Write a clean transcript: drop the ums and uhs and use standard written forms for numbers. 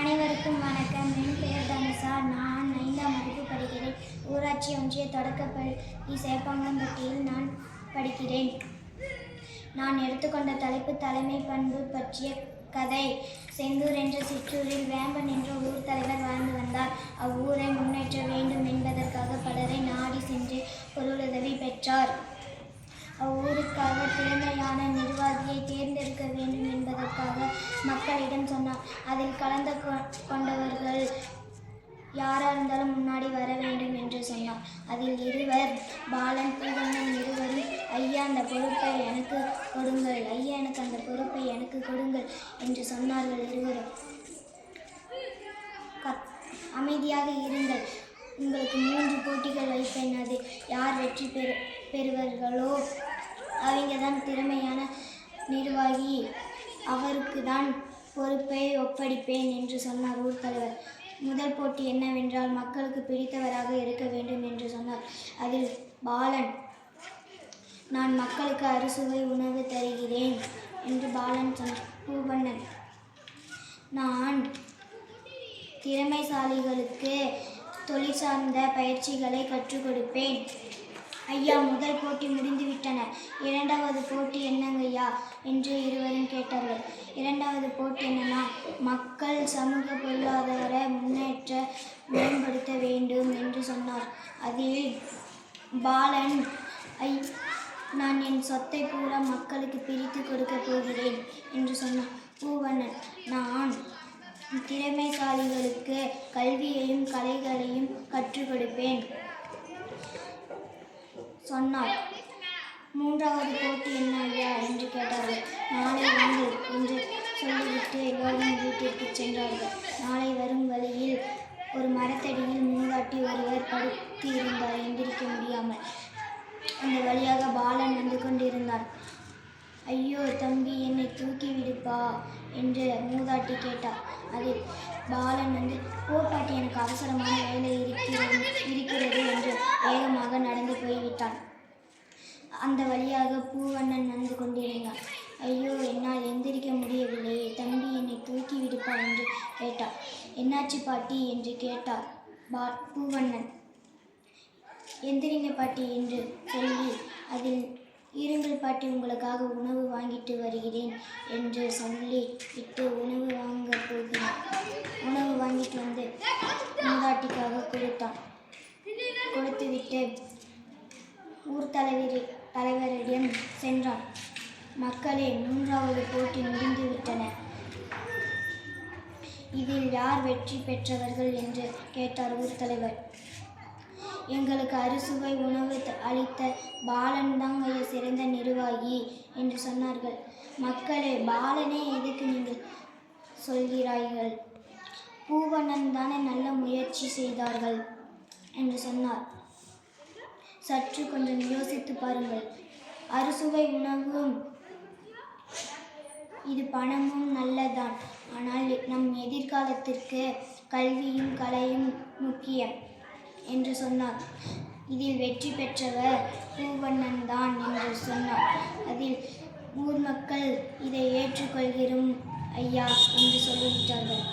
அனைவருக்கும் வணக்கம். என் பெயர் தனுஷா. நான் 5ஆம் வகுப்பு படிக்கிறேன். ஊராட்சி ஒன்றிய தொடக்கப்பள்ளி சேப்பாங்கம்பட்டியில் நான் படிக்கிறேன். நான் எடுத்துக்கொண்ட தலைப்பு தலைமை பண்பு பற்றிய கதை. செந்தூர் என்ற சிற்றூரில் வேம்பன் என்ற ஊர் தலைவர் வாழ்ந்து வந்தார். அவ்வூரை முன்னேற்ற வேண்டும் என்பதற்காக பலரை நாடி சென்று பொருளுதவி பெற்றார். அவ்வூருக்காக திறமையான நிர்வாகியை தேர்ந்தெடுக்க வேண்டும் என்பதற்காக மக்களிடம் சொன்னார். அதில் கலந்து கொண்டவர்கள் யாராக இருந்தாலும் முன்னாடி வர வேண்டும் என்று சொன்னார். அதில் இருவர், பாலன், பூவண்ணன் இருவரும், ஐயா அந்த பொறுப்பை எனக்கு கொடுங்கள், ஐயா எனக்கு அந்த பொறுப்பை எனக்கு கொடுங்கள் என்று சொன்னார்கள். இருவரும் அமைதியாக இருங்கள், உங்களுக்கு 3 போட்டிகள் வைப்பேன், அது யார் வெற்றி பெறுவார்களோ அவங்க தான் திறமையான நிர்வாகி, அவருக்கு தான் பொறுப்பை ஒப்படைப்பேன் என்று சொன்னார் ஊர் தலைவர். முதல் போட்டி என்னவென்றால் மக்களுக்கு பிடித்தவராக இருக்க வேண்டும் என்று சொன்னார். அதில் பாலன், நான் மக்களுக்கு அறுசுவை உணவு தருகிறேன் என்று பாலன் சொன்னார். பூவண்ணன், நான் திறமைசாலிகளுக்கு தொழில் சார்ந்த பயிற்சிகளை கற்றுக் கொடுப்பேன். ஐயா, முதல் போட்டி முடிந்துவிட்டன, 2வது போட்டி என்னங்கய்யா என்று இருவரும் கேட்டார்கள். 2வது போட்டி என்னன்னா, மக்கள் சமூக பொருளாதார முன்னேற்ற மேம்படுத்த வேண்டும் என்று சொன்னார். அதில் பாலன், நான் என் சொத்தை பூரா மக்களுக்கு பிரித்து கொடுக்க போகிறேன் என்று சொன்னார். பூவண்ணன், நான் திறமைசாலிகளுக்கு கல்வியையும் கலைகளையும் கற்றுக் கொடுப்பேன் சொன்னார். 3வது போட்டி என்ன ஐயா என்று கேட்டார்கள். நாளை வாங்கள் என்று சொல்லிவிட்டு எல்லோரும் வீட்டிற்கு சென்றார்கள். நாளை வரும் வழியில் ஒரு மரத்தடியில் மூதாட்டி ஒருவர் படுத்து இருந்தார், எந்திரிக்க முடியாமல். அந்த வழியாக பாலன் வந்து கொண்டிருந்தார். ஐயோ தம்பி, என்னை தூக்கி விடுப்பா என்று மூதாட்டி கேட்டார். அதில் பாலன் வந்து, ஓ பாட்டி, எனக்கு அவசரமான வேலை இருக்கிறது என்று வேகமாக நடந்து போய்விட்டான். அந்த வழியாக பூவண்ணன் வந்து கொண்டிருந்தான். ஐயோ, என்னால் எந்திரிக்க முடியவில்லையே தம்பி, என்னை தூக்கி விடுப்பா என்று கேட்டார். என்னாச்சு பாட்டி என்று கேட்டார் பூவண்ணன். எந்திரிங்க பாட்டி என்று சொல்லி, அதில் இருங்கள் பாட்டி, உங்களுக்காக உணவு வாங்கிட்டு வருகிறேன் என்று சொல்லி விட்டு உணவு வாங்க போகிறான். உணவு வாங்கிட்டு வந்து மூதாட்டிக்காக கொடுத்தான். கொடுத்துவிட்டு ஊர் தலைவரிடம் சென்றான். மக்களே, 3வது போட்டி முடிந்துவிட்டன, இதில் யார் வெற்றி பெற்றவர்கள் என்று கேட்டார் ஊர் தலைவர். எங்களுக்கு அறுசுவை உணவு அளித்த பாலன் தான் சிறந்த நிர்வாகி என்று சொன்னார்கள். மக்களே, பாலனே எதுக்கு நீங்கள் சொல்கிறார்கள்? பூவண்ணன் தானே நல்ல முயற்சி செய்தார்கள் என்று சொன்னார். சற்று கொஞ்சம் யோசித்து பாருங்கள். அறுசுவை உணவும் இது பணமும் நல்லதான், ஆனால் நம் எதிர்காலத்திற்கு கல்வியும் கலையும் முக்கியம் என்று சொன்னார். இதில் வெற்றி பெற்றவர் பூவண்ணன் தான் என்று சொன்னார். அதில் ஊர் மக்கள் இதை ஏற்றுக்கொள்கிறோம் ஐயா என்று சொல்லிவிட்டார்கள்.